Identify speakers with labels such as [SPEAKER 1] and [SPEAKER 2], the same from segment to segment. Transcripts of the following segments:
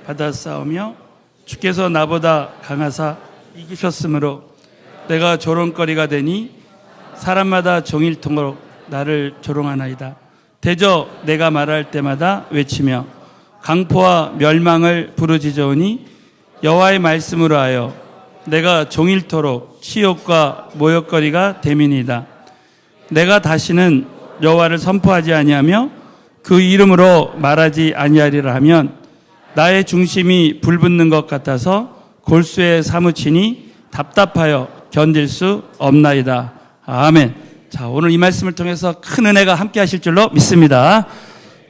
[SPEAKER 1] 받았사오며 주께서 나보다 강하사 이기셨으므로 내가 조롱거리가 되니 사람마다 종일토록 나를 조롱하나이다. 대저 내가 말할 때마다 외치며 강포와 멸망을 부르짖어오니 여호와의 말씀으로 하여 내가 종일토록 치욕과 모욕거리가 됨이니이다. 내가 다시는 여호와를 선포하지 아니하며 그 이름으로 말하지 아니하리라 하면 나의 중심이 불붙는 것 같아서 골수에 사무치니 답답하여 견딜 수 없나이다. 아멘. 자, 오늘 이 말씀을 통해서 큰 은혜가 함께 하실 줄로 믿습니다.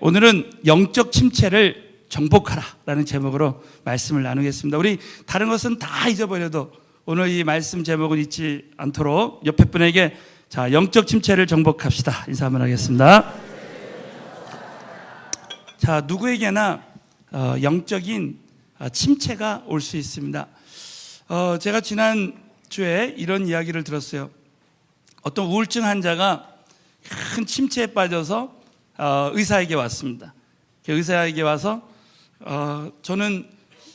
[SPEAKER 1] 오늘은 영적 침체를 정복하라 라는 제목으로 말씀을 나누겠습니다. 우리 다른 것은 다 잊어버려도 오늘 이 말씀 제목을 잊지 않도록 옆에 분에게 자, 영적 침체를 정복합시다. 인사 한번 하겠습니다. 자, 누구에게나 영적인 침체가 올 수 있습니다. 제가 지난주에 이런 이야기를 들었어요. 어떤 우울증 환자가 큰 침체에 빠져서 의사에게 왔습니다. 의사에게 와서 저는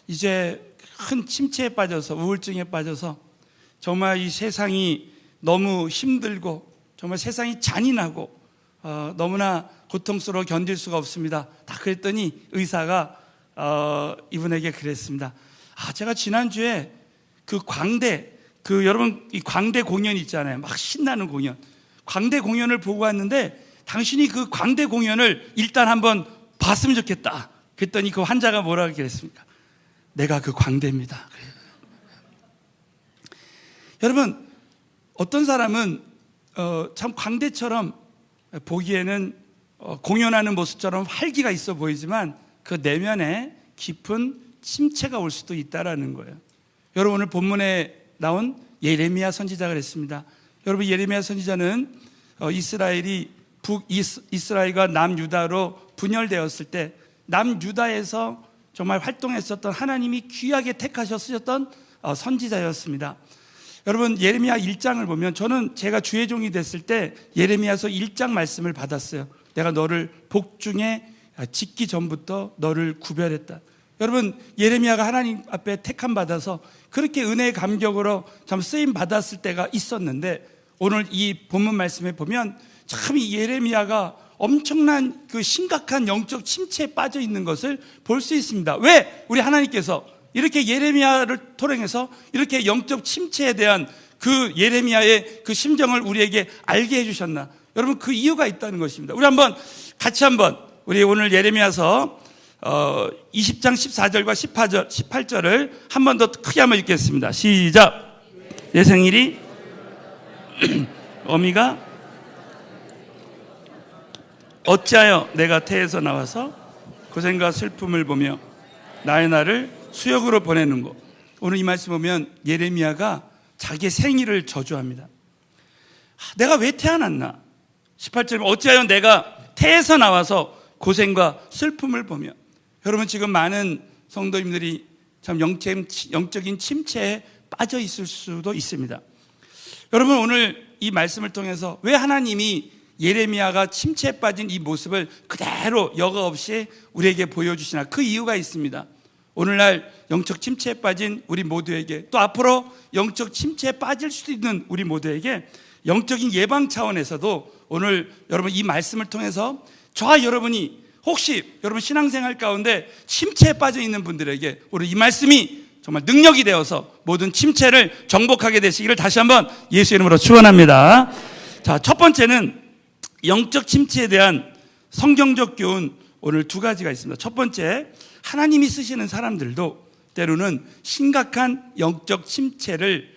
[SPEAKER 1] 이제 큰 침체에 빠져서 우울증에 빠져서 정말 이 세상이 너무 힘들고 정말 세상이 잔인하고 너무나 고통스러워 견딜 수가 없습니다. 다 그랬더니 의사가 이분에게 그랬습니다. 제가 지난주에 여러분 이 광대 공연 있잖아요. 막 신나는 공연. 광대 공연을 보고 왔는데 당신이 그 광대 공연을 일단 한번 봤으면 좋겠다. 그랬더니 그 환자가 뭐라고 그랬습니까? 내가 그 광대입니다. 여러분, 어떤 사람은 참 광대처럼 보기에는 공연하는 모습처럼 활기가 있어 보이지만 그 내면에 깊은 침체가 올 수도 있다라는 거예요. 여러분, 오늘 본문에 나온 예레미야 선지자가 그랬습니다. 여러분, 예레미야 선지자는 이스라엘이 북이스라엘과 남유다로 분열되었을 때 남유다에서 정말 활동했었던 하나님이 귀하게 택하셔 쓰셨던 선지자였습니다. 여러분, 예레미야 1장을 보면 저는 제가 주의 종이 됐을 때 예레미야서 1장 말씀을 받았어요. 내가 너를 복중에 짓기 전부터 너를 구별했다. 여러분, 예레미야가 하나님 앞에 택함 받아서 그렇게 은혜의 감격으로 참 쓰임 받았을 때가 있었는데 오늘 이 본문 말씀에 보면 참 이 예레미야가 엄청난 그 심각한 영적 침체에 빠져 있는 것을 볼 수 있습니다. 왜 우리 하나님께서 이렇게 예레미야를 토령해서 이렇게 영적 침체에 대한 그 예레미야의 그 심정을 우리에게 알게 해주셨나? 여러분, 그 이유가 있다는 것입니다. 우리 같이 우리 오늘 예레미야서 20장 14절과 18절을 한 번 더 크게 한번 읽겠습니다. 시작. 내 생일이 어미가 어찌하여 내가 태에서 나와서 고생과 슬픔을 보며 나의 날을 수욕으로 보내는고. 오늘 이 말씀 보면 예레미야가 자기의 생일을 저주합니다. 내가 왜 태어났나? 18절에 어찌하여 내가 태에서 나와서 고생과 슬픔을 보며. 여러분, 지금 많은 성도님들이 참 영적인 침체에 빠져 있을 수도 있습니다. 여러분, 오늘 이 말씀을 통해서 왜 하나님이 예레미야가 침체에 빠진 이 모습을 그대로 여과 없이 우리에게 보여주시나? 그 이유가 있습니다. 오늘날 영적 침체에 빠진 우리 모두에게, 또 앞으로 영적 침체에 빠질 수도 있는 우리 모두에게 영적인 예방 차원에서도 오늘 여러분 이 말씀을 통해서 저와 여러분이 혹시 여러분 신앙생활 가운데 침체에 빠져 있는 분들에게 오늘 이 말씀이 정말 능력이 되어서 모든 침체를 정복하게 되시기를 다시 한번 예수 이름으로 축원합니다. 자, 첫 번째는 영적 침체에 대한 성경적 교훈, 오늘 두 가지가 있습니다. 첫 번째, 하나님이 쓰시는 사람들도 때로는 심각한 영적 침체를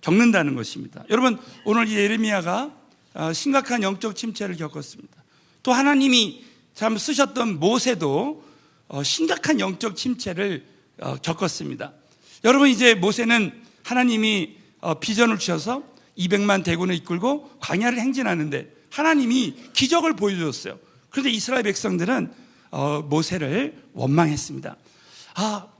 [SPEAKER 1] 겪는다는 것입니다. 여러분, 오늘 예레미야가 심각한 영적 침체를 겪었습니다. 또 하나님이 참 쓰셨던 모세도 심각한 영적 침체를 겪었습니다. 여러분, 이제 모세는 하나님이 비전을 주셔서 200만 대군을 이끌고 광야를 행진하는데 하나님이 기적을 보여줬어요. 그런데 이스라엘 백성들은 모세를 원망했습니다.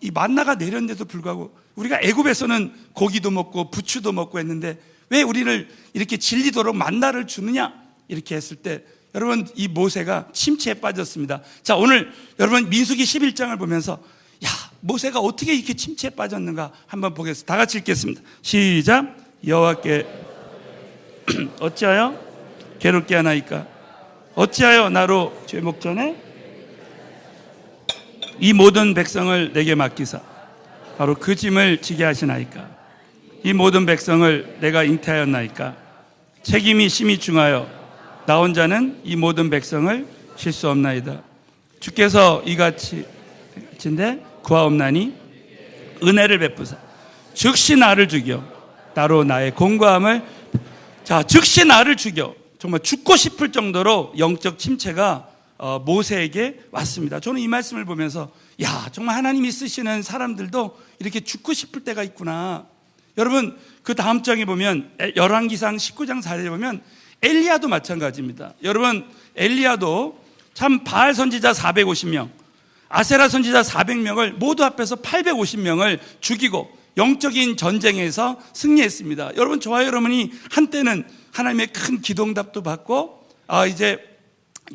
[SPEAKER 1] 이 만나가 내렸는데도 불구하고 우리가 애굽에서는 고기도 먹고 부추도 먹고 했는데 왜 우리를 이렇게 질리도록 만나를 주느냐? 이렇게 했을 때 여러분, 이 모세가 침체에 빠졌습니다. 자, 오늘 여러분 민수기 11장을 보면서 야, 모세가 어떻게 이렇게 침체에 빠졌는가 한번 보겠습니다. 다 같이 읽겠습니다. 시작. 여호와께 어찌하여 괴롭게 하나이까? 어찌하여 나로 죄목 전에 이 모든 백성을 내게 맡기사 바로 그 짐을 지게 하시나이까? 이 모든 백성을 내가 잉태하였나이까? 책임이 심히 중하여 나 혼자는 이 모든 백성을 칠 수 없나이다. 주께서 이같이 인데 구하옵나니 은혜를 베푸사 즉시 나를 죽여 나로 나의 공고함을. 자, 즉시 나를 죽여. 정말 죽고 싶을 정도로 영적 침체가 모세에게 왔습니다. 저는 이 말씀을 보면서 야, 정말 하나님이 쓰시는 사람들도 이렇게 죽고 싶을 때가 있구나. 여러분, 그 다음 장에 보면 열왕기상 19장 4절에 보면 엘리야도 마찬가지입니다. 여러분, 엘리야도 참 바알 선지자 450명, 아세라 선지자 400명을 모두 합해서 850명을 죽이고 영적인 전쟁에서 승리했습니다. 여러분, 저와 여러분이 한때는 하나님의 큰 기도응답도 받고 이제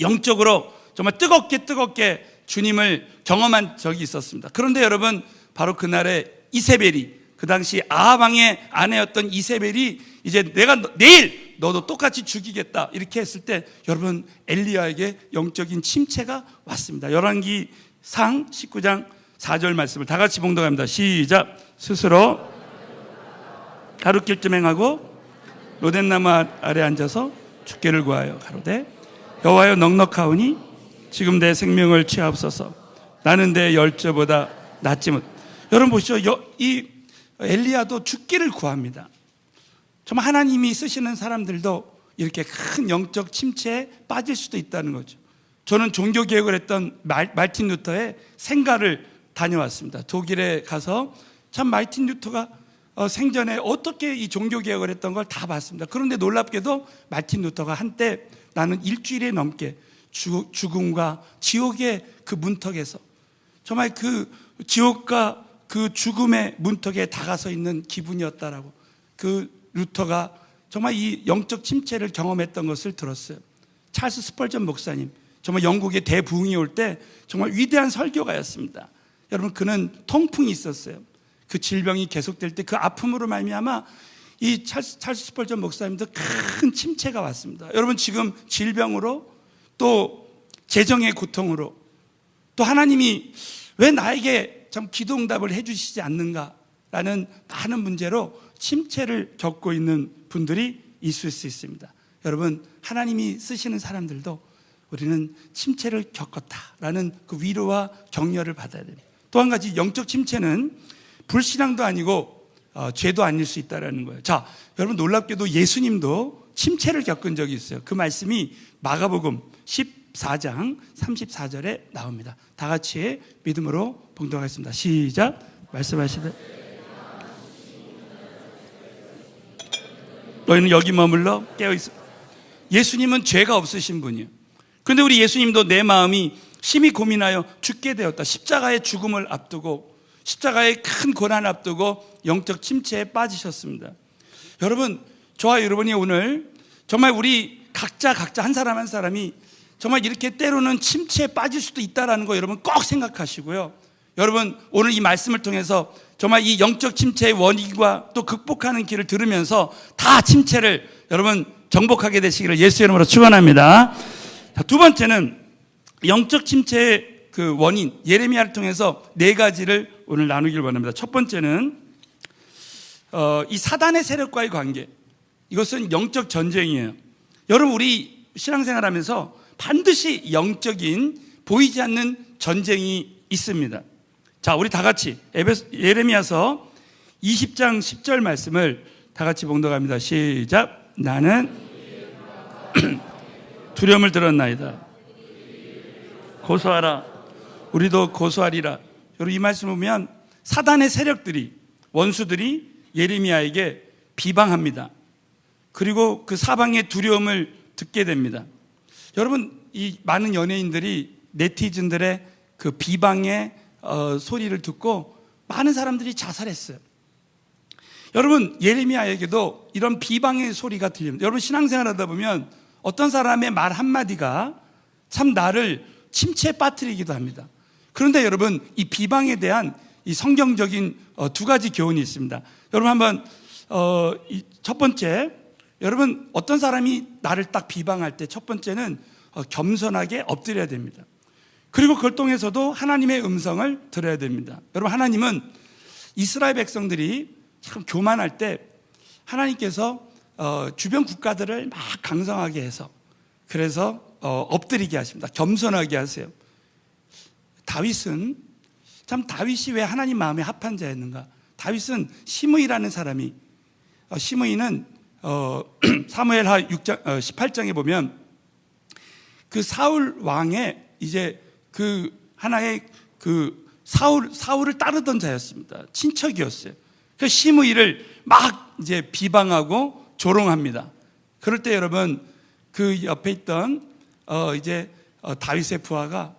[SPEAKER 1] 영적으로 정말 뜨겁게 주님을 경험한 적이 있었습니다. 그런데 여러분, 바로 그날에 이세벨이, 그 당시 아합 왕의 아내였던 이세벨이 이제 내가 내일 너도 똑같이 죽이겠다 이렇게 했을 때 여러분, 엘리야에게 영적인 침체가 왔습니다. 열왕기상 19장 4절 말씀을 다 같이 봉독합니다. 시작. 스스로 가루길쯤 행하고 로덴나무 아래 앉아서 주께를 구하여 가로되 여호와여 넉넉하오니 지금 내 생명을 취하옵소서. 나는 내 열조보다 낫지 못. 여러분 보시죠. 이 엘리야도 죽기를 구합니다. 정말 하나님이 쓰시는 사람들도 이렇게 큰 영적 침체에 빠질 수도 있다는 거죠. 저는 종교개혁을 했던 말틴 루터의 생가를 다녀왔습니다. 독일에 가서 참 말틴 루터가 생전에 어떻게 이 종교개혁을 했던 걸 다 봤습니다. 그런데 놀랍게도 말틴 루터가 한때 나는 일주일에 넘게 죽음과 지옥의 그 문턱에서 정말 그 지옥과 그 죽음의 문턱에 다가서 있는 기분이었다라고, 그 루터가 정말 이 영적 침체를 경험했던 것을 들었어요. 찰스 스펄전 목사님, 정말 영국의 대부흥이 올 때 정말 위대한 설교가였습니다. 여러분, 그는 통풍이 있었어요. 그 질병이 계속될 때 그 아픔으로 말미암아 이 찰스 스펄전 목사님도 큰 침체가 왔습니다. 여러분, 지금 질병으로 또 재정의 고통으로 또 하나님이 왜 나에게 참 기도응답을 해주시지 않는가라는 많은 문제로 침체를 겪고 있는 분들이 있을 수 있습니다. 여러분, 하나님이 쓰시는 사람들도 우리는 침체를 겪었다라는 그 위로와 격려를 받아야 됩니다. 또 한 가지, 영적 침체는 불신앙도 아니고 죄도 아닐 수 있다는 거예요. 자, 여러분, 놀랍게도 예수님도 침체를 겪은 적이 있어요. 그 말씀이 마가복음 14장 34절에 나옵니다. 다 같이 믿음으로 봉독하겠습니다. 시작. 말씀하시되 너희는 여기 머물러 깨어있어. 예수님은 죄가 없으신 분이에요. 그런데 우리 예수님도 내 마음이 심히 고민하여 죽게 되었다. 십자가의 죽음을 앞두고, 십자가의 큰 고난을 앞두고 영적 침체에 빠지셨습니다. 여러분, 저와 여러분이 오늘 정말 우리 각자 한 사람 한 사람이 정말 이렇게 때로는 침체에 빠질 수도 있다는 거 여러분 꼭 생각하시고요. 여러분, 오늘 이 말씀을 통해서 정말 이 영적 침체의 원인과 또 극복하는 길을 들으면서 다 침체를 여러분 정복하게 되시기를 예수의 이름으로 축원합니다. 자, 두 번째는 영적 침체의 그 원인, 예레미야를 통해서 네 가지를 오늘 나누기를 원합니다. 첫 번째는 이 사단의 세력과의 관계. 이것은 영적 전쟁이에요. 여러분, 우리 신앙생활하면서 반드시 영적인 보이지 않는 전쟁이 있습니다. 자, 우리 다 같이 예레미야서 20장 10절 말씀을 다 같이 봉독합니다. 시작. 나는 두려움을 들었나이다. 고소하라. 우리도 고소하리라. 여러분, 이 말씀 보면 사단의 세력들이, 원수들이 예레미야에게 비방합니다. 그리고 그 사방의 두려움을 듣게 됩니다. 여러분, 이 많은 연예인들이 네티즌들의 그 비방의 소리를 듣고 많은 사람들이 자살했어요. 여러분, 예레미야에게도 이런 비방의 소리가 들립니다. 여러분, 신앙생활 하다 보면 어떤 사람의 말 한마디가 참 나를 침체에 빠뜨리기도 합니다. 그런데 여러분, 이 비방에 대한 이 성경적인 두 가지 교훈이 있습니다. 여러분 한번 첫 번째, 여러분 어떤 사람이 나를 딱 비방할 때 첫 번째는 겸손하게 엎드려야 됩니다. 그리고 그걸 통해서도 하나님의 음성을 들어야 됩니다. 여러분, 하나님은 이스라엘 백성들이 참 교만할 때 하나님께서 주변 국가들을 막 강성하게 해서 그래서 엎드리게 하십니다. 겸손하게 하세요. 다윗이 왜 하나님 마음에 합한 자였는가? 다윗은 시므이라는 사람이, 시므이는 사무엘하 6장 18장에 보면 그 사울 왕의 이제 그 하나의 그 사울을 따르던 자였습니다. 친척이었어요. 그 시므이를 막 이제 비방하고 조롱합니다. 그럴 때 여러분, 그 옆에 있던 다윗의 부하가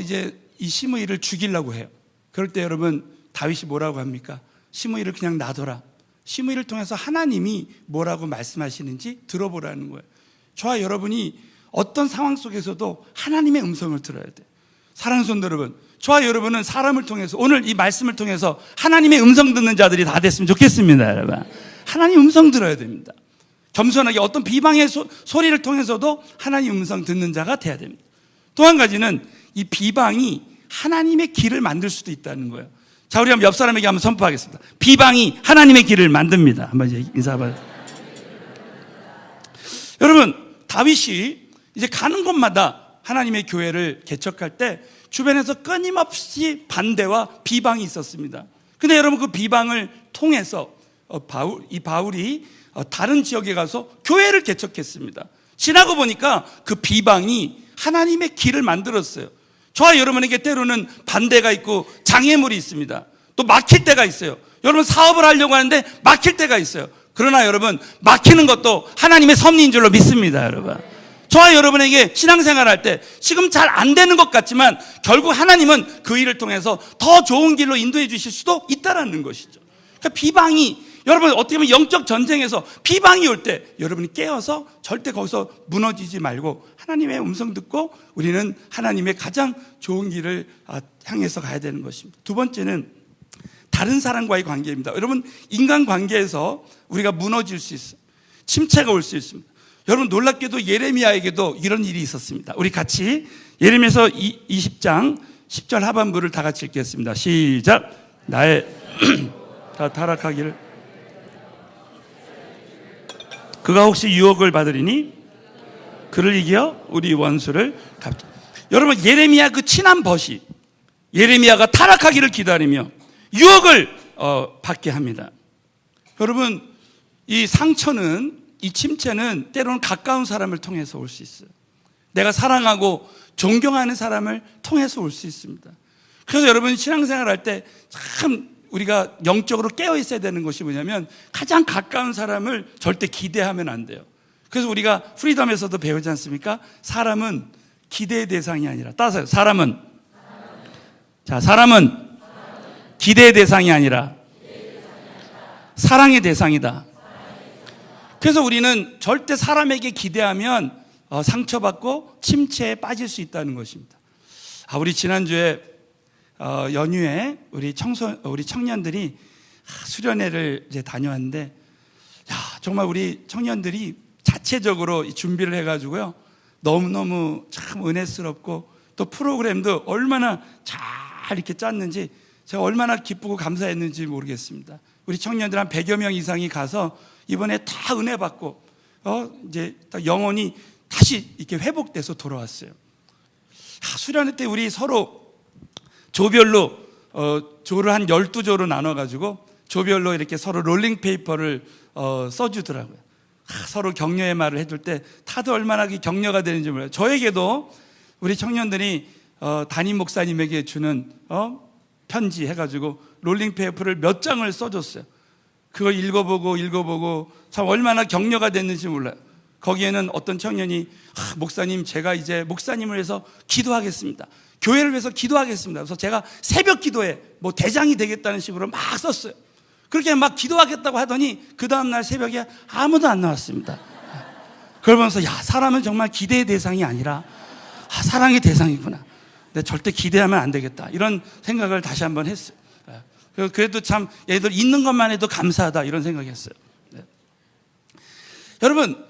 [SPEAKER 1] 이제 이 시므이를 죽이려고 해요. 그럴 때 여러분, 다윗이 뭐라고 합니까? 시므이를 그냥 놔둬라. 시므이를 통해서 하나님이 뭐라고 말씀하시는지 들어보라는 거예요. 저와 여러분이 어떤 상황 속에서도 하나님의 음성을 들어야 돼요. 사랑하는 성도 여러분, 저와 여러분은 사람을 통해서, 오늘 이 말씀을 통해서 하나님의 음성 듣는 자들이 다 됐으면 좋겠습니다. 여러분, 하나님 음성 들어야 됩니다. 겸손하게 어떤 비방의 소리를 통해서도 하나님 음성 듣는 자가 돼야 됩니다. 또 한 가지는 이 비방이 하나님의 길을 만들 수도 있다는 거예요. 자, 우리 한번 옆 사람에게 한번 선포하겠습니다. 비방이 하나님의 길을 만듭니다. 한번 인사해봐요. 여러분, 다윗이 이제 가는 곳마다 하나님의 교회를 개척할 때 주변에서 끊임없이 반대와 비방이 있었습니다. 근데 여러분, 그 비방을 통해서 바울이 다른 지역에 가서 교회를 개척했습니다. 지나고 보니까 그 비방이 하나님의 길을 만들었어요. 저와 여러분에게 때로는 반대가 있고 장애물이 있습니다. 또 막힐 때가 있어요. 여러분, 사업을 하려고 하는데 막힐 때가 있어요. 그러나 여러분, 막히는 것도 하나님의 섭리인 줄로 믿습니다. 여러분, 저와 여러분에게 신앙생활 할 때 지금 잘 안 되는 것 같지만 결국 하나님은 그 일을 통해서 더 좋은 길로 인도해 주실 수도 있다라는 것이죠. 그러니까 비방이, 여러분 어떻게 보면 영적 전쟁에서 비방이 올 때 여러분이 깨어서 절대 거기서 무너지지 말고 하나님의 음성 듣고 우리는 하나님의 가장 좋은 길을 향해서 가야 되는 것입니다. 두 번째는 다른 사람과의 관계입니다. 여러분, 인간관계에서 우리가 무너질 수 있어요. 침체가 올 수 있습니다. 여러분, 놀랍게도 예레미야에게도 이런 일이 있었습니다. 우리 같이 예레미야서 20장 10절 하반부를 다 같이 읽겠습니다. 시작. 나의 다 타락하기를 그가 혹시 유혹을 받으리니 그를 이겨 우리 원수를 갚자. 여러분, 예레미야 그 친한 벗이 예레미야가 타락하기를 기다리며 유혹을 받게 합니다. 여러분, 이 상처는, 이 침체는 때로는 가까운 사람을 통해서 올 수 있어요. 내가 사랑하고 존경하는 사람을 통해서 올 수 있습니다. 그래서 여러분, 신앙생활 할 때 참 우리가 영적으로 깨어 있어야 되는 것이 뭐냐면 가장 가까운 사람을 절대 기대하면 안 돼요. 그래서 우리가 프리덤에서도 배우지 않습니까? 사람은 기대의 대상이 아니라, 따라서요. 사람은 기대의 대상이 아니라 사랑의 대상이다. 그래서 우리는 절대 사람에게 기대하면 상처받고 침체에 빠질 수 있다는 것입니다. 우리 지난주에 연휴에 우리 청년들이 수련회를 이제 다녀왔는데, 정말 우리 청년들이 자체적으로 준비를 해가지고요, 너무너무 참 은혜스럽고 또 프로그램도 얼마나 잘 이렇게 짰는지 제가 얼마나 기쁘고 감사했는지 모르겠습니다. 우리 청년들 한 100여 명 이상이 가서 이번에 다 은혜 받고 이제 영혼이 다시 이렇게 회복돼서 돌아왔어요. 수련회 때 우리 서로 조별로 조를 한 12조로 나눠가지고 조별로 이렇게 서로 롤링페이퍼를 써주더라고요. 서로 격려의 말을 해줄 때 다들 얼마나 격려가 되는지 몰라요. 저에게도 우리 청년들이 담임 목사님에게 주는 편지 해가지고 롤링페이퍼를 몇 장을 써줬어요. 그걸 읽어보고 참 얼마나 격려가 됐는지 몰라요. 거기에는 어떤 청년이 목사님, 제가 이제 목사님을 위해서 기도하겠습니다. 교회를 위해서 기도하겠습니다. 그래서 제가 새벽 기도에 뭐 대장이 되겠다는 식으로 막 썼어요. 그렇게 막 기도하겠다고 하더니 그 다음날 새벽에 아무도 안 나왔습니다. 그러면서 야, 사람은 정말 기대의 대상이 아니라 사랑의 대상이구나. 내가 절대 기대하면 안 되겠다. 이런 생각을 다시 한번 했어요. 그래도 참 얘들 있는 것만 해도 감사하다 이런 생각했어요. 네. 여러분,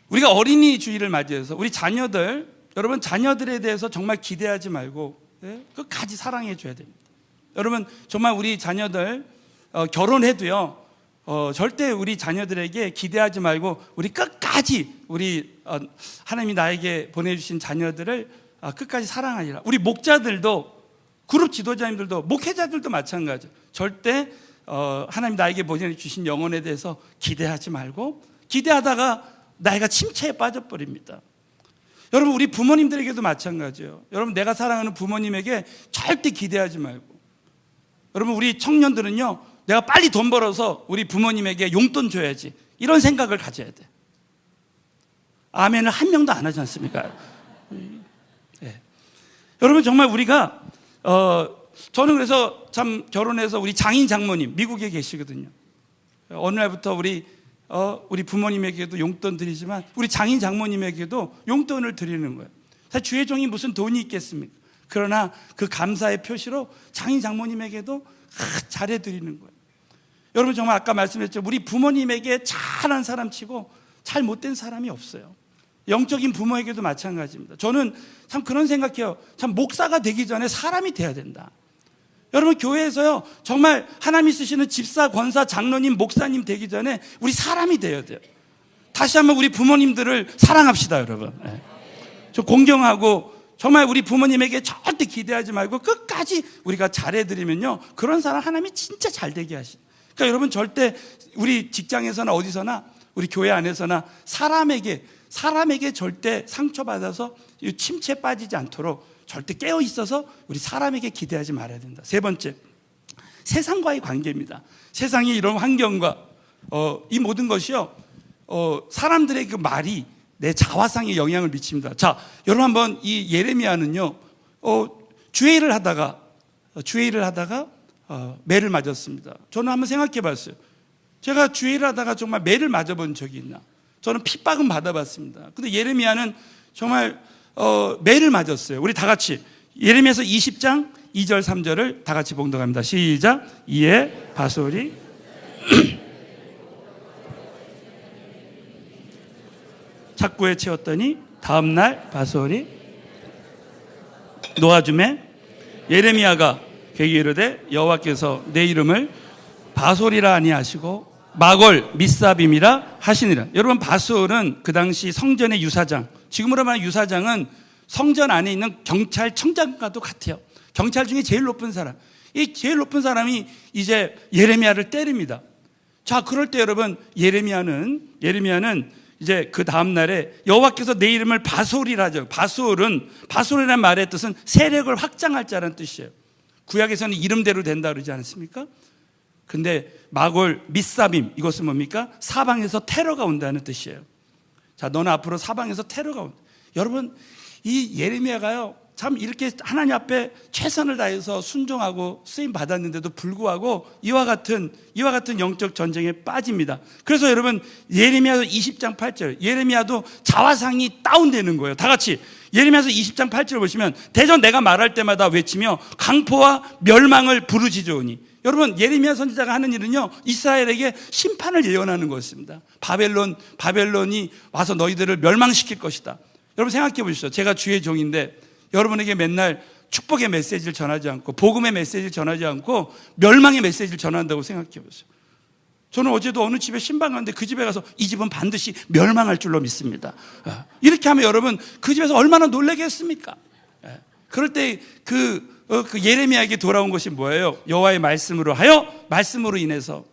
[SPEAKER 1] 우리가 어린이 주일을 맞이해서 우리 자녀들, 여러분 자녀들에 대해서 정말 기대하지 말고 끝까지 사랑해 줘야 됩니다. 여러분 정말 우리 자녀들 결혼해도요 절대 우리 자녀들에게 기대하지 말고 우리 끝까지 우리 하나님이 나에게 보내주신 자녀들을 끝까지 사랑하리라. 우리 목자들도, 그룹 지도자님들도, 목회자들도 마찬가지죠. 절대 하나님 나에게 보내주신 영혼에 대해서 기대하지 말고, 기대하다가 나이가 침체에 빠져버립니다. 여러분 우리 부모님들에게도 마찬가지예요. 여러분 내가 사랑하는 부모님에게 절대 기대하지 말고, 여러분 우리 청년들은요 내가 빨리 돈 벌어서 우리 부모님에게 용돈 줘야지 이런 생각을 가져야 돼. 아멘을 한 명도 안 하지 않습니까? 네. 여러분 정말 우리가 저는 그래서 참 결혼해서 우리 장인 장모님 미국에 계시거든요. 어느 날부터 우리 부모님에게도 용돈 드리지만 우리 장인 장모님에게도 용돈을 드리는 거예요. 사실 주의 종이 무슨 돈이 있겠습니까? 그러나 그 감사의 표시로 장인 장모님에게도 잘해 드리는 거예요. 여러분 정말 아까 말씀했죠. 우리 부모님에게 잘한 사람 치고 잘 못된 사람이 없어요. 영적인 부모에게도 마찬가지입니다. 저는 참 그런 생각해요. 참 목사가 되기 전에 사람이 돼야 된다. 여러분 교회에서요 정말 하나님이 쓰시는 집사, 권사, 장로님, 목사님 되기 전에 우리 사람이 되어야 돼요. 다시 한번 우리 부모님들을 사랑합시다 여러분. 네. 저 공경하고 정말 우리 부모님에게 절대 기대하지 말고 끝까지 우리가 잘해드리면요 그런 사람 하나님이 진짜 잘되게 하시. 그러니까 여러분 절대 우리 직장에서나 어디서나 우리 교회 안에서나 사람에게 절대 상처받아서 침체에 빠지지 않도록 절대 깨어 있어서 우리 사람에게 기대하지 말아야 된다. 세 번째, 세상과의 관계입니다. 세상의 이런 환경과 이 모든 것이요 사람들의 그 말이 내 자화상에 영향을 미칩니다. 자, 여러분 한번 이 예레미야는요 주회를 하다가 매를 맞았습니다. 저는 한번 생각해 봤어요. 제가 주회를 하다가 정말 매를 맞아본 적이 있나? 저는 핍박은 받아봤습니다. 근데 예레미야는 정말 매를 맞았어요. 우리 다 같이 예레미야서 20장 2절 3절을 다 같이 봉독합니다. 시작. 이에 바솔이 착고에 채웠더니 다음날 바솔이 놓아주매 예레미야가 그에게 이르되 여호와께서 내 이름을 바솔이라 아니하시고 마골 미사빔이라 하시니라. 여러분 바솔은 그 당시 성전의 유사장, 지금으로 말하면 유사장은 성전 안에 있는 경찰청장과도 같아요. 경찰 중에 제일 높은 사람, 이 제일 높은 사람이 이제 예레미야를 때립니다. 자, 그럴 때 여러분 예레미야는 이제 그 다음 날에 여호와께서 내 이름을 바솔이라 하죠. 바솔이라는 말의 뜻은 세력을 확장할 자라는 뜻이에요. 구약에서는 이름대로 된다 그러지 않습니까? 근데 마골 미사빔, 이것은 뭡니까? 사방에서 테러가 온다는 뜻이에요. 자, 너는 앞으로 사방에서 테러가 온다. 여러분 이 예레미야가요 참 이렇게 하나님 앞에 최선을 다해서 순종하고 쓰임 받았는데도 불구하고 이와 같은 영적 전쟁에 빠집니다. 그래서 여러분 예레미야서 20장 8절, 예레미야도 자화상이 다운되는 거예요. 다 같이 예레미야서 20장 8절 보시면 대전 내가 말할 때마다 외치며 강포와 멸망을 부르짖으오니. 여러분 예레미야 선지자가 하는 일은요 이스라엘에게 심판을 예언하는 것입니다. 바벨론이 와서 너희들을 멸망시킬 것이다. 여러분 생각해 보시죠. 제가 주의 종인데 여러분에게 맨날 축복의 메시지를 전하지 않고 복음의 메시지를 전하지 않고 멸망의 메시지를 전한다고 생각해 보세요. 저는 어제도 어느 집에 신방 갔는데 그 집에 가서 이 집은 반드시 멸망할 줄로 믿습니다. 이렇게 하면 여러분 그 집에서 얼마나 놀라겠습니까? 그럴 때 그 예레미야에게 돌아온 것이 뭐예요? 여호와의 말씀으로 하여 말씀으로 인해서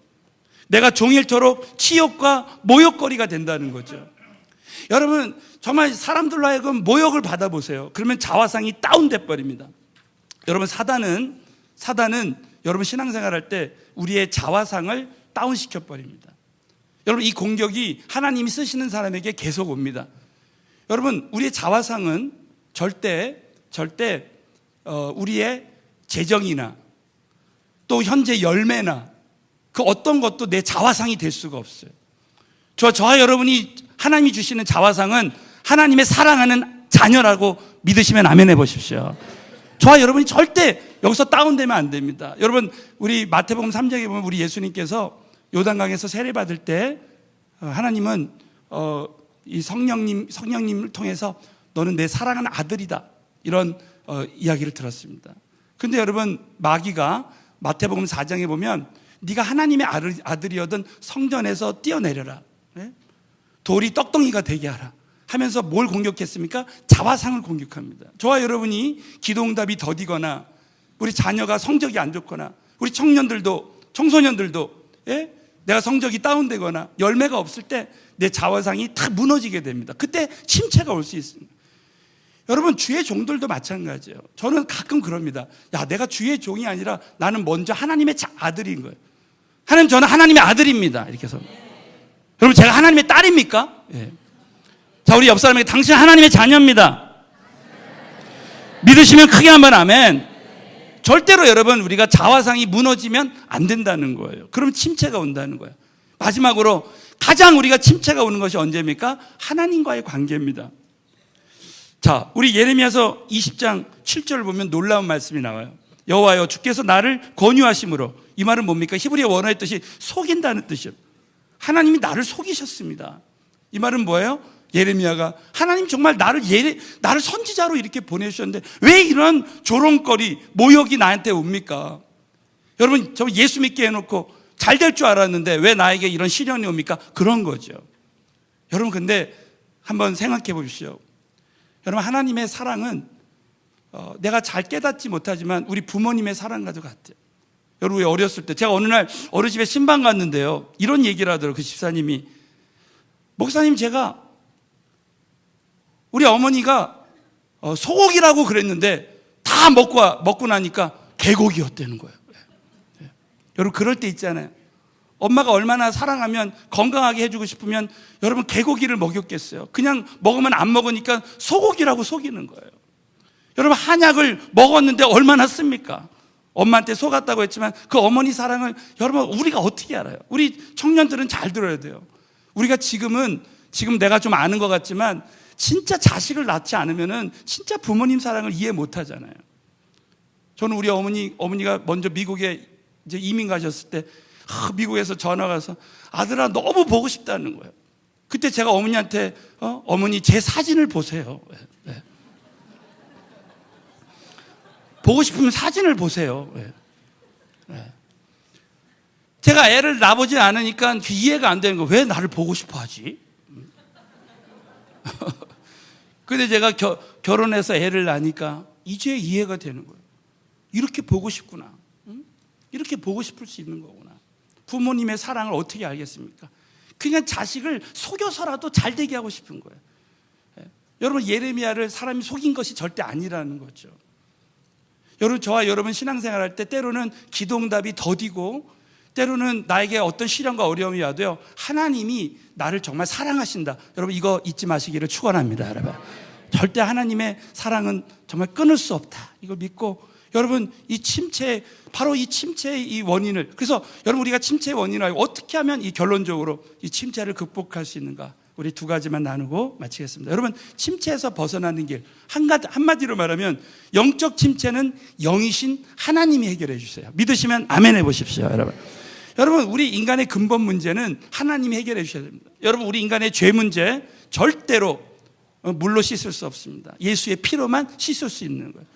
[SPEAKER 1] 내가 종일토록 치욕과 모욕거리가 된다는 거죠. 여러분 정말 사람들로 하여금 모욕을 받아보세요. 그러면 자화상이 다운돼 버립니다. 여러분 사단은 여러분 신앙생활할 때 우리의 자화상을 다운시켜 버립니다. 여러분 이 공격이 하나님이 쓰시는 사람에게 계속 옵니다. 여러분 우리의 자화상은 절대 우리의 재정이나 또 현재 열매나 그 어떤 것도 내 자화상이 될 수가 없어요. 저와 여러분이 하나님이 주시는 자화상은 하나님의 사랑하는 자녀라고 믿으시면 아멘 해보십시오. 저와 여러분이 절대 여기서 다운되면 안 됩니다. 여러분, 우리 마태복음 3장에 보면 우리 예수님께서 요단강에서 세례받을 때 하나님은 이 성령님을 통해서 너는 내 사랑하는 아들이다, 이런 이야기를 들었습니다. 근데 여러분, 마귀가 마태복음 4장에 보면 네가 하나님의 아들이어든 성전에서 뛰어내려라, 돌이 떡덩이가 되게 하라 하면서 뭘 공격했습니까? 자화상을 공격합니다. 저와 여러분이 기도응답이 더디거나 우리 자녀가 성적이 안 좋거나 우리 청소년들도 내가 성적이 다운되거나 열매가 없을 때 내 자화상이 다 무너지게 됩니다. 그때 침체가 올 수 있습니다. 여러분, 주의 종들도 마찬가지예요. 저는 가끔 그럽니다. 야, 내가 주의 종이 아니라 나는 먼저 하나님의 아들인 거예요. 하나님, 저는 하나님의 아들입니다. 이렇게 해서. 여러분, 제가 하나님의 딸입니까? 예. 자, 우리 옆 사람에게 당신 하나님의 자녀입니다. 믿으시면 크게 한번 아멘. 절대로 여러분, 우리가 자화상이 무너지면 안 된다는 거예요. 그럼 침체가 온다는 거예요. 마지막으로 가장 우리가 침체가 오는 것이 언제입니까? 하나님과의 관계입니다. 자, 우리 예레미야서 20장 7절을 보면 놀라운 말씀이 나와요. 여호와여, 주께서 나를 권유하심으로, 이 말은 뭡니까? 히브리어 원어의 뜻이 속인다는 뜻이에요. 하나님이 나를 속이셨습니다. 이 말은 뭐예요? 예레미야가 하나님 정말 나를 선지자로 이렇게 보내주셨는데 왜 이런 조롱거리, 모욕이 나한테 옵니까? 여러분, 저 예수 믿게 해놓고 잘 될 줄 알았는데 왜 나에게 이런 시련이 옵니까? 그런 거죠. 여러분, 근데 한번 생각해 보십시오. 여러분, 하나님의 사랑은 내가 잘 깨닫지 못하지만 우리 부모님의 사랑과도 같아요. 여러분, 어렸을 때 제가 어느 날 어느 집에 신방 갔는데요, 이런 얘기를 하더라고요. 그 집사님이, 목사님, 제가 우리 어머니가 소고기라고 그랬는데 다 먹고 나니까 개고기였다는 거예요. 네. 여러분, 그럴 때 있잖아요. 엄마가 얼마나 사랑하면, 건강하게 해주고 싶으면 여러분 개고기를 먹였겠어요. 그냥 먹으면 안 먹으니까 소고기라고 속이는 거예요. 여러분, 한약을 먹었는데 얼마나 씁니까? 엄마한테 속았다고 했지만 그 어머니 사랑을 여러분 우리가 어떻게 알아요? 우리 청년들은 잘 들어야 돼요. 우리가 지금 내가 좀 아는 것 같지만 진짜 자식을 낳지 않으면은 진짜 부모님 사랑을 이해 못 하잖아요. 저는 우리 어머니가 먼저 미국에 이제 이민 가셨을 때 미국에서 전화가 와서 아들아, 너무 보고 싶다는 거예요. 그때 제가 어머니한테 어머니 제 사진을 보세요. 네. 보고 싶으면 사진을 보세요. 네. 제가 애를 낳아보지 않으니까 이해가 안 되는 거예요. 왜 나를 보고 싶어 하지? 근데 제가 결혼해서 애를 낳으니까 이제 이해가 되는 거예요. 이렇게 보고 싶구나. 이렇게 보고 싶을 수 있는 거구나. 부모님의 사랑을 어떻게 알겠습니까? 그냥 자식을 속여서라도 잘 되게 하고 싶은 거예요. 여러분, 예레미야를 사람이 속인 것이 절대 아니라는 거죠. 여러분, 저와 여러분 신앙생활할 때 때로는 기도응답이 더디고 때로는 나에게 어떤 시련과 어려움이 와도요, 하나님이 나를 정말 사랑하신다. 여러분, 이거 잊지 마시기를 축원합니다. 여러분, 절대 하나님의 사랑은 정말 끊을 수 없다. 이걸 믿고, 여러분, 바로 이 침체의 이 원인을, 그래서 여러분, 우리가 침체의 원인을 알고 어떻게 하면 이 결론적으로 이 침체를 극복할 수 있는가, 우리 두 가지만 나누고 마치겠습니다. 여러분, 침체에서 벗어나는 길, 한마디로 말하면 영적 침체는 영이신 하나님이 해결해 주세요. 믿으시면 아멘 해보십시오. 여러분, 우리 인간의 근본 문제는 하나님이 해결해 주셔야 됩니다. 여러분, 우리 인간의 죄 문제 절대로 물로 씻을 수 없습니다. 예수의 피로만 씻을 수 있는 거예요.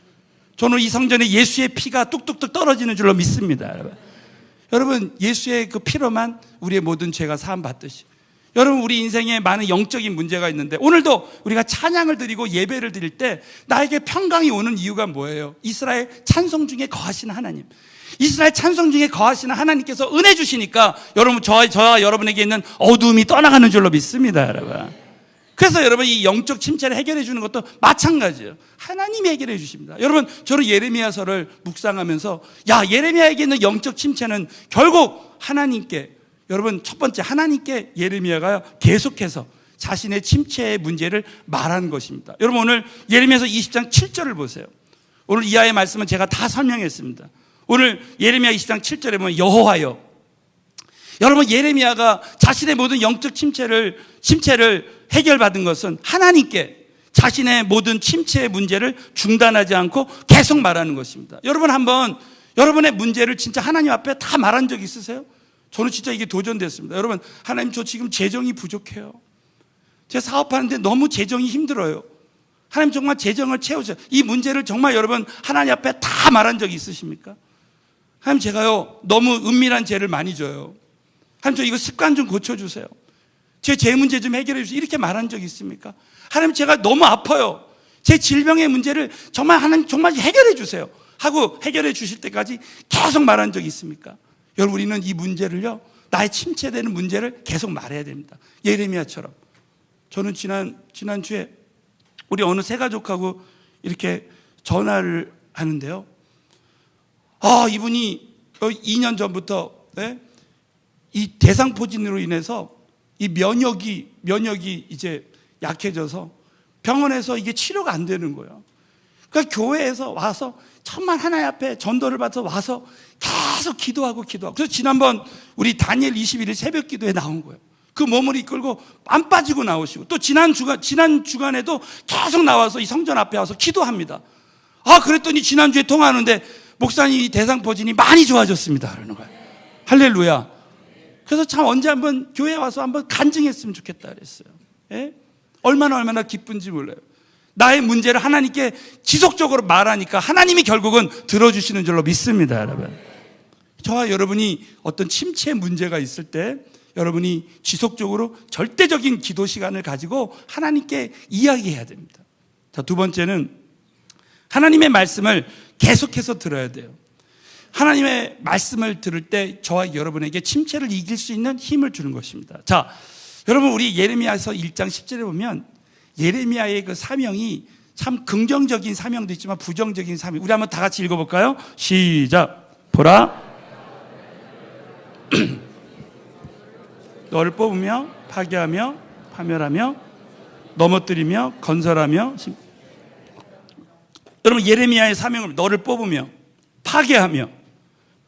[SPEAKER 1] 저는 이 성전에 예수의 피가 뚝뚝뚝 떨어지는 줄로 믿습니다. 여러분, 예수의 그 피로만 우리의 모든 죄가 사함 받듯이, 여러분, 우리 인생에 많은 영적인 문제가 있는데 오늘도 우리가 찬양을 드리고 예배를 드릴 때 나에게 평강이 오는 이유가 뭐예요? 이스라엘 찬송 중에 거하시는 하나님, 이스라엘 찬송 중에 거하시는 하나님께서 은혜 주시니까 여러분, 저와 여러분에게 있는 어두움이 떠나가는 줄로 믿습니다. 여러분, 그래서 여러분, 이 영적 침체를 해결해 주는 것도 마찬가지예요. 하나님이 해결해 주십니다. 여러분, 저는 예레미야서를 묵상하면서 예레미야에게 있는 영적 침체는 결국 하나님께, 여러분, 첫 번째 하나님께 예레미야가 계속해서 자신의 침체의 문제를 말한 것입니다. 여러분, 오늘 예레미야서 20장 7절을 보세요. 오늘 이하의 말씀은 제가 다 설명했습니다. 오늘 예레미야 20장 7절에 보면 여호와여, 여러분, 예레미야가 자신의 모든 영적 침체를 해결받은 것은 하나님께 자신의 모든 침체의 문제를 중단하지 않고 계속 말하는 것입니다. 여러분, 한번 여러분의 문제를 진짜 하나님 앞에 다 말한 적 있으세요? 저는 진짜 이게 도전됐습니다. 여러분, 하나님, 저 지금 재정이 부족해요. 제가 사업하는데 너무 재정이 힘들어요. 하나님, 정말 재정을 채우세요. 이 문제를 정말 여러분 하나님 앞에 다 말한 적이 있으십니까? 하나님, 제가요 너무 은밀한 죄를 많이 져요. 하나님, 저 이거 습관 좀 고쳐주세요. 제 문제 좀 해결해 주세요. 이렇게 말한 적이 있습니까? 하나님, 제가 너무 아파요. 제 질병의 문제를 정말 하나님 정말 해결해 주세요 하고 해결해 주실 때까지 계속 말한 적이 있습니까? 여러분, 우리는 이 문제를요, 나의 침체되는 문제를 계속 말해야 됩니다. 예레미야처럼. 저는 지난주에 우리 어느 세 가족하고 이렇게 전화를 하는데요, 이분이 2년 전부터 이 대상포진으로 인해서 이 면역이 이제 약해져서 병원에서 이게 치료가 안 되는 거예요. 그러니까 교회에서 와서 정말 하나님 앞에 전도를 받아서 와서 계속 기도하고. 그래서 지난번 우리 다니엘 21일 새벽 기도에 나온 거예요. 그 몸을 이끌고 안 빠지고 나오시고, 또 지난 주간에도 계속 나와서 이 성전 앞에 와서 기도합니다. 그랬더니 지난주에 통화하는데 목사님, 이 대상포진이 많이 좋아졌습니다 그러는 거예요. 할렐루야. 그래서 참 언제 한번 교회에 와서 한번 간증했으면 좋겠다 그랬어요. 예? 얼마나 기쁜지 몰라요. 나의 문제를 하나님께 지속적으로 말하니까 하나님이 결국은 들어주시는 줄로 믿습니다, 여러분. 저와 여러분이 어떤 침체의 문제가 있을 때 여러분이 지속적으로 절대적인 기도 시간을 가지고 하나님께 이야기해야 됩니다. 자, 두 번째는 하나님의 말씀을 계속해서 들어야 돼요. 하나님의 말씀을 들을 때 저와 여러분에게 침체를 이길 수 있는 힘을 주는 것입니다. 자, 여러분, 우리 예레미야서 1장 10절에 보면 예레미야의 그 사명이 참 긍정적인 사명도 있지만 부정적인 사명. 우리 한번 다 같이 읽어볼까요? 시작. 보라, 너를 뽑으며 파괴하며 파멸하며 넘어뜨리며 건설하며. 여러분, 예레미야의 사명을 너를 뽑으며 파괴하며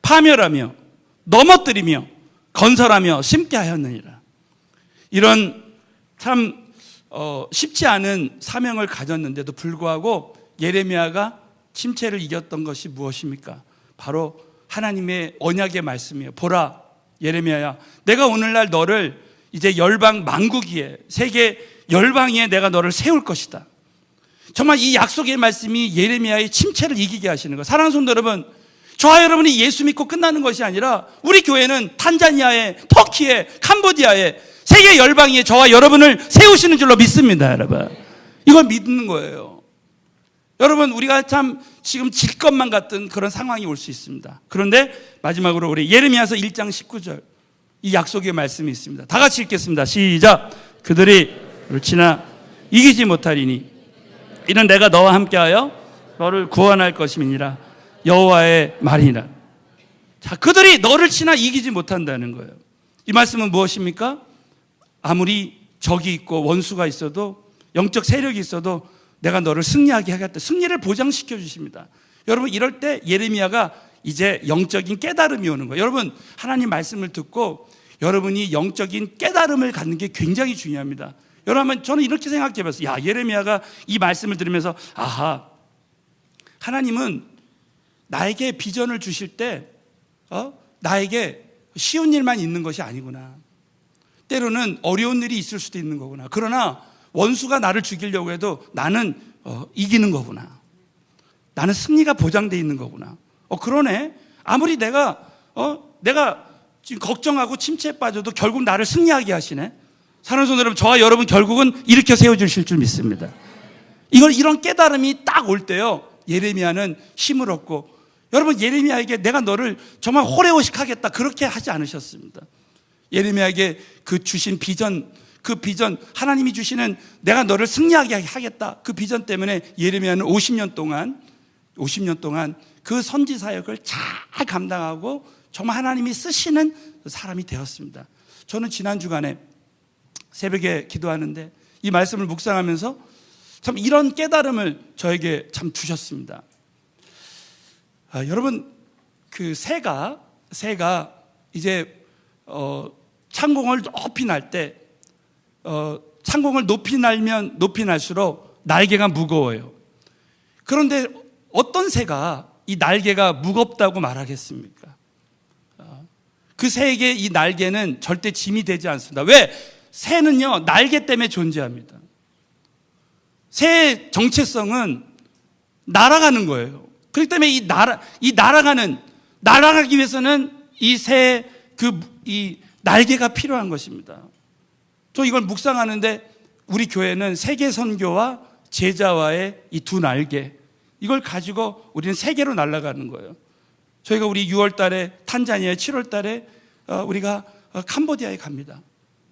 [SPEAKER 1] 파멸하며 넘어뜨리며 건설하며 심게 하였느니라. 이런 참 쉽지 않은 사명을 가졌는데도 불구하고 예레미야가 침체를 이겼던 것이 무엇입니까? 바로 하나님의 언약의 말씀이에요. 보라, 예레미야야, 내가 오늘날 너를 이제 열방 만국 위에, 세계 열방 위에 내가 너를 세울 것이다. 정말 이 약속의 말씀이 예레미야의 침체를 이기게 하시는 거예요. 사랑하는 성도 여러분, 저와 여러분이 예수 믿고 끝나는 것이 아니라 우리 교회는 탄자니아에, 터키에, 캄보디아에, 세계 열방에 저와 여러분을 세우시는 줄로 믿습니다, 여러분. 이걸 믿는 거예요. 여러분, 우리가 참 지금 질 것만 같은 그런 상황이 올 수 있습니다. 그런데 마지막으로 우리 예레미야서 1장 19절, 이 약속의 말씀이 있습니다. 다 같이 읽겠습니다. 시작. 그들이 옳지나 이기지 못하리니 이는 내가 너와 함께하여 너를 구원할 것임이니라. 여호와의 말이니라. 자, 그들이 너를 치나 이기지 못한다는 거예요. 이 말씀은 무엇입니까? 아무리 적이 있고 원수가 있어도, 영적 세력이 있어도 내가 너를 승리하게 하겠다. 승리를 보장시켜 주십니다. 여러분, 이럴 때 예레미야가 이제 영적인 깨달음이 오는 거예요. 여러분, 하나님 말씀을 듣고 여러분이 영적인 깨달음을 갖는 게 굉장히 중요합니다. 여러분, 저는 이렇게 생각해 봤어요. 예레미야가 이 말씀을 들으면서 하나님은 나에게 비전을 주실 때 나에게 쉬운 일만 있는 것이 아니구나. 때로는 어려운 일이 있을 수도 있는 거구나. 그러나 원수가 나를 죽이려고 해도 나는 이기는 거구나. 나는 승리가 보장되어 있는 거구나. 그러네. 아무리 내가 지금 걱정하고 침체에 빠져도 결국 나를 승리하게 하시네. 사랑하는 성도 여러분, 저와 여러분 결국은 일으켜 세워주실 줄 믿습니다. 이런 깨달음이 딱 올 때요, 예레미야는 힘을 얻고, 여러분, 예레미야에게 내가 너를 정말 호레호식하겠다 그렇게 하지 않으셨습니다. 예레미야에게 그 주신 비전, 그 비전, 하나님이 주시는 내가 너를 승리하게 하겠다 그 비전 때문에 예레미야는 50년 동안 그 선지 사역을 잘 감당하고 정말 하나님이 쓰시는 사람이 되었습니다. 저는 지난 주간에 새벽에 기도하는데 이 말씀을 묵상하면서 참 이런 깨달음을 저에게 참 주셨습니다. 여러분, 그 새가 이제 창공을 높이 날 때 창공을 높이 날면 높이 날수록 날개가 무거워요. 그런데 어떤 새가 이 날개가 무겁다고 말하겠습니까? 그 새에게 이 날개는 절대 짐이 되지 않습니다. 왜? 새는요, 날개 때문에 존재합니다. 새의 정체성은 날아가는 거예요. 그렇기 때문에 날아가기 위해서는 이 새의 이 날개가 필요한 것입니다. 저 이걸 묵상하는데 우리 교회는 세계 선교와 제자와의 이 두 날개, 이걸 가지고 우리는 세계로 날아가는 거예요. 저희가 우리 6월 달에 탄자니아, 7월 달에 우리가 캄보디아에 갑니다.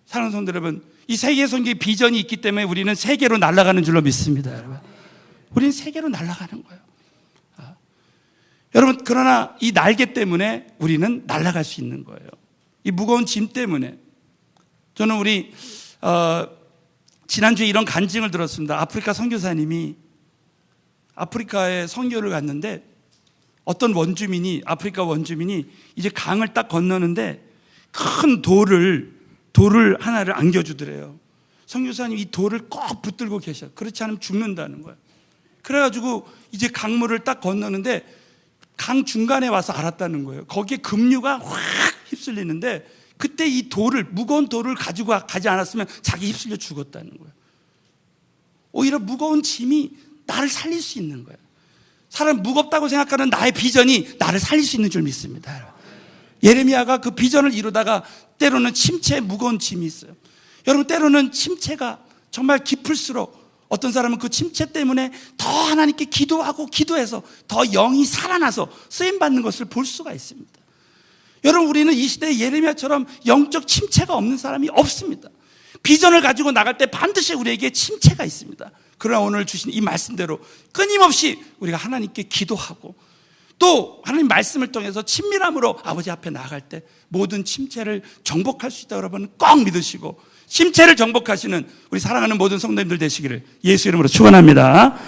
[SPEAKER 1] 사랑하는 성도 여러분, 이 세계 선교의 비전이 있기 때문에 우리는 세계로 날아가는 줄로 믿습니다. 여러분, 우리는 세계로 날아가는 거예요. 여러분, 그러나 이 날개 때문에 우리는 날아갈 수 있는 거예요. 이 무거운 짐 때문에. 저는 우리 지난주에 이런 간증을 들었습니다. 아프리카 선교사님이 아프리카에 선교를 갔는데 어떤 아프리카 원주민이 이제 강을 딱 건너는데 큰 돌을 하나를 안겨주더래요. 선교사님이 이 돌을 꼭 붙들고 계셔. 그렇지 않으면 죽는다는 거예요. 그래가지고 이제 강물을 딱 건너는데 강 중간에 와서 알았다는 거예요. 거기에 급류가 확 휩쓸리는데 그때 이 무거운 돌을 가지고 가지 않았으면 자기 휩쓸려 죽었다는 거예요. 오히려 무거운 짐이 나를 살릴 수 있는 거예요. 사람 무겁다고 생각하는 나의 비전이 나를 살릴 수 있는 줄 믿습니다. 예레미야가 그 비전을 이루다가 때로는 침체에 무거운 짐이 있어요. 여러분, 때로는 침체가 정말 깊을수록 어떤 사람은 그 침체 때문에 더 하나님께 기도해서 더 영이 살아나서 쓰임받는 것을 볼 수가 있습니다. 여러분, 우리는 이 시대에 예레미야처럼 영적 침체가 없는 사람이 없습니다. 비전을 가지고 나갈 때 반드시 우리에게 침체가 있습니다. 그러나 오늘 주신 이 말씀대로 끊임없이 우리가 하나님께 기도하고 또 하나님 말씀을 통해서 친밀함으로 아버지 앞에 나아갈 때 모든 침체를 정복할 수 있다고 여러분 꼭 믿으시고 침체를 정복하시는 우리 사랑하는 모든 성도님들 되시기를 예수 이름으로 축원합니다.